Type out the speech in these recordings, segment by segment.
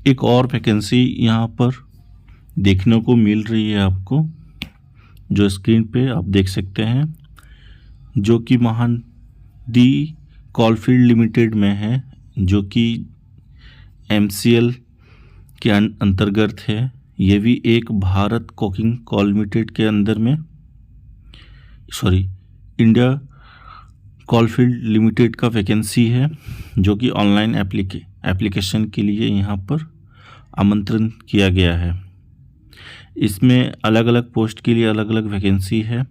एक और वैकेंसी यहाँ पर देखने को मिल रही है आपको, जो स्क्रीन पे आप देख सकते हैं, जो कि महानदी कोलफील्ड लिमिटेड में है, जो कि MCL के अंतर्गत है। ये भी एक भारत कोकिंग कोल लिमिटेड के अंदर में, इंडिया कोलफील्ड लिमिटेड का वैकेंसी है, जो कि ऑनलाइन एप्लीकेशन के लिए यहाँ पर आमंत्रण किया गया है। इसमें अलग अलग पोस्ट के लिए अलग अलग वैकेंसी है।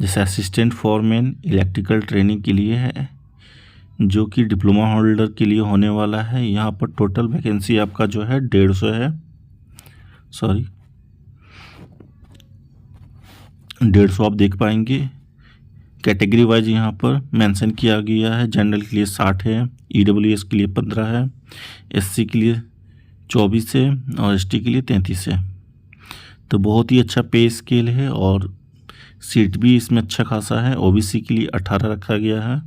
जैसे असिस्टेंट फॉरमैन इलेक्ट्रिकल ट्रेनिंग के लिए है, जो कि डिप्लोमा होल्डर के लिए होने वाला है। यहाँ पर टोटल वैकेंसी आपका जो है 150 है, 150 आप देख पाएंगे। कैटेगरी वाइज यहाँ पर मेंशन किया गया है। जनरल के लिए 60 है, EWS के लिए 15 है, SC के लिए 24 है और ST के लिए 33 है। तो बहुत ही अच्छा पे स्केल है और सीट भी इसमें अच्छा खासा है। OBC के लिए 18 रखा गया है।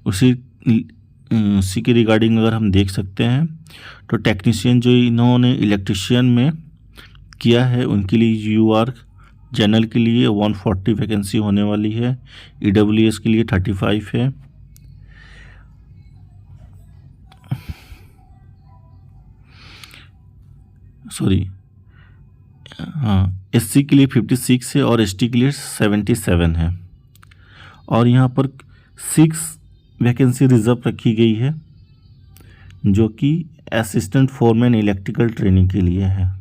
उसी के रिगार्डिंग अगर हम देख सकते हैं तो टेक्नीशियन जो इन्होंने इलेक्ट्रिशियन में किया है, उनके लिए UR जनरल के लिए 140 वैकेंसी होने वाली है। EWS के लिए 35 है। SC के लिए 56 है और ST के लिए 77 है। और यहाँ पर 6 वैकेंसी रिजर्व रखी गई है, जो कि असिस्टेंट फोरमैन इलेक्ट्रिकल ट्रेनिंग के लिए है।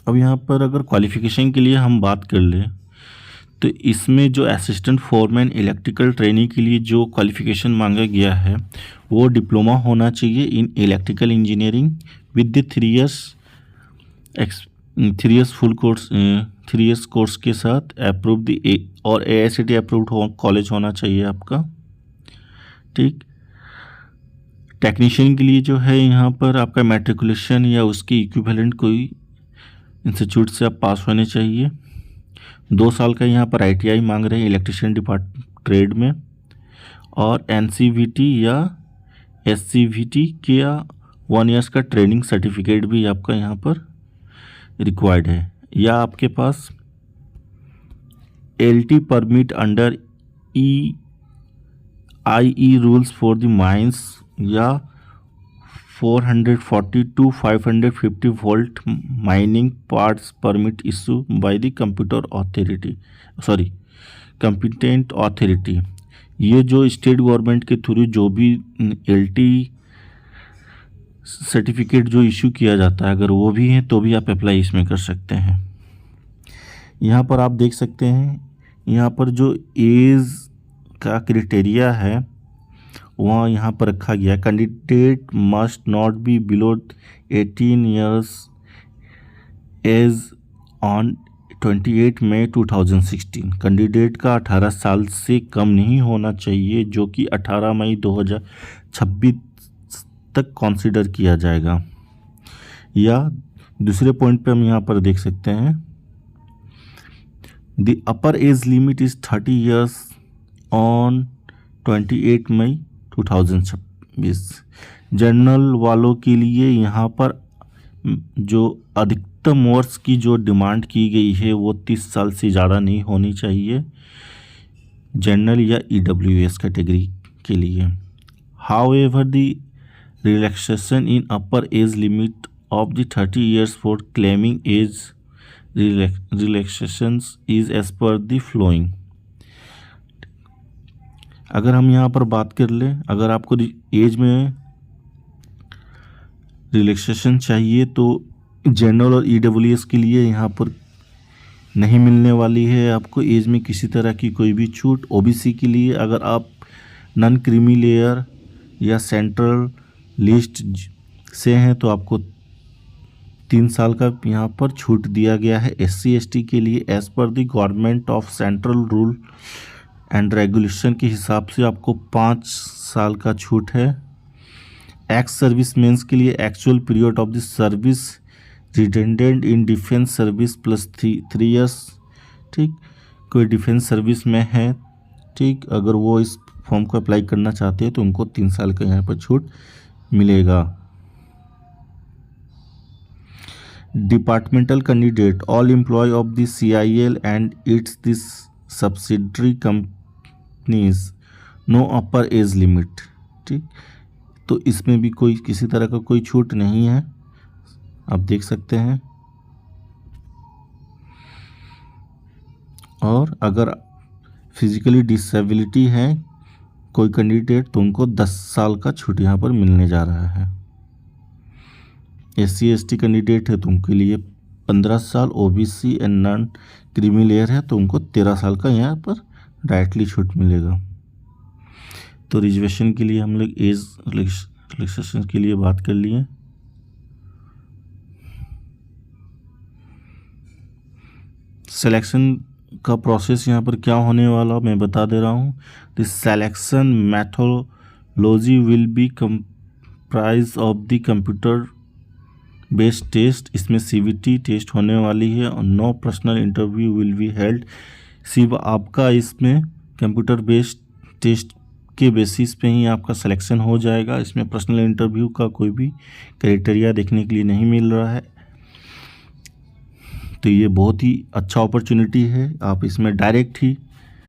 अब यहाँ पर अगर क्वालिफिकेशन के लिए हम बात कर लें तो इसमें जो असिस्टेंट फोरमैन इलेक्ट्रिकल ट्रेनिंग के लिए जो क्वालिफिकेशन मांगा गया है वो डिप्लोमा होना चाहिए in electrical engineering with 3 years full course 3 years course के साथ अप्रूव्ड और AICTE अप्रूव्ड कॉलेज होना चाहिए आपका। ठीक। टेक्नीशियन के लिए जो है यहाँ पर आपका मैट्रिकुलेशन या उसकी इक्विवेलेंट कोई इंस्टीट्यूट से आप पास होने चाहिए। 2 साल का यहाँ पर ITI मांग रहे हैं इलेक्ट्रिशियन ट्रेड में, और NCVT या SCVT के 1 ईयर्स का ट्रेनिंग सर्टिफिकेट भी आपका यहाँ पर रिक्वायर्ड है। या आपके पास LT permit under EIE rules for the mines या 440 to 550 volt mining parts permit issue by the competent authority. ये जो स्टेट गवर्नमेंट के थ्रू जो भी LT सर्टिफिकेट जो इशू किया जाता है, अगर वो भी है तो भी आप अप्लाई इसमें कर सकते हैं। यहाँ पर आप देख सकते हैं, यहाँ पर जो एज का क्राइटेरिया है वहाँ यहाँ पर रखा गया। Candidate must not be below 18 years age on 28 May 2016। Candidate का 18 साल से कम नहीं होना चाहिए, जो कि 18 मई 2026 तक कंसीडर किया जाएगा। या दूसरे पॉइंट पे हम यहाँ पर देख सकते हैं, the upper age limit is 30 years on 28 May 2026। General वालों के लिए यहाँ पर जो अधिकतम वर्ष की जो डिमांड की गई है वो 30 साल से ज़्यादा नहीं होनी चाहिए, जनरल या EWS कैटेगरी के लिए। However the relaxation in upper age limit of the 30 years for claiming age relaxations is as per the following. अगर हम यहाँ पर बात कर लें, अगर आपको एज में रिलैक्सेशन चाहिए तो जनरल और EWS के लिए यहाँ पर नहीं मिलने वाली है आपको एज में किसी तरह की कोई भी छूट। OBC के लिए अगर आप नॉन क्रीमी लेयर या सेंट्रल लिस्ट से हैं तो आपको 3 साल का यहाँ पर छूट दिया गया है। SC ST के लिए as per the government of central rule and regulation के हिसाब से आपको 5 साल का छूट है। एक्स सर्विस मेंस के लिए actual period of the service रिटेंडेंट in defence service plus 3 years. ठीक, कोई डिफेंस सर्विस में है, ठीक, अगर वो इस फॉर्म को अप्लाई करना चाहते हैं तो उनको 3 साल का यहाँ पर छूट मिलेगा। Departmental candidate all employ of the CIL and its this subsidiary companies no upper age limit. ठीक, तो इसमें भी कोई किसी तरह का कोई छूट नहीं है, आप देख सकते हैं। और अगर फिजिकली डिसेबिलिटी है कोई कैंडिडेट तो उनको 10 साल का छूट यहाँ पर मिलने जा रहा है। SC ST कैंडिडेट है तो उनके लिए 15 साल, OBC and non creamy layer है तो उनको 13 साल का यहाँ पर डायरेक्टली छूट मिलेगा। तो रिजर्वेशन के लिए हम लोग एज रिलैक्सेशन के लिए बात कर लिए। सिलेक्शन का प्रोसेस यहाँ पर क्या होने वाला मैं बता दे रहा हूँ। The selection methodology will be comprise of the computer based test. इसमें CBT टेस्ट होने वाली है और no personal interview will be held. सिर्फ आपका इसमें कंप्यूटर बेस्ड टेस्ट के बेसिस पे ही आपका सिलेक्शन हो जाएगा। इसमें पर्सनल इंटरव्यू का कोई भी क्राइटेरिया देखने के लिए नहीं मिल रहा है। तो ये बहुत ही अच्छा अपॉर्चुनिटी है, आप इसमें डायरेक्ट ही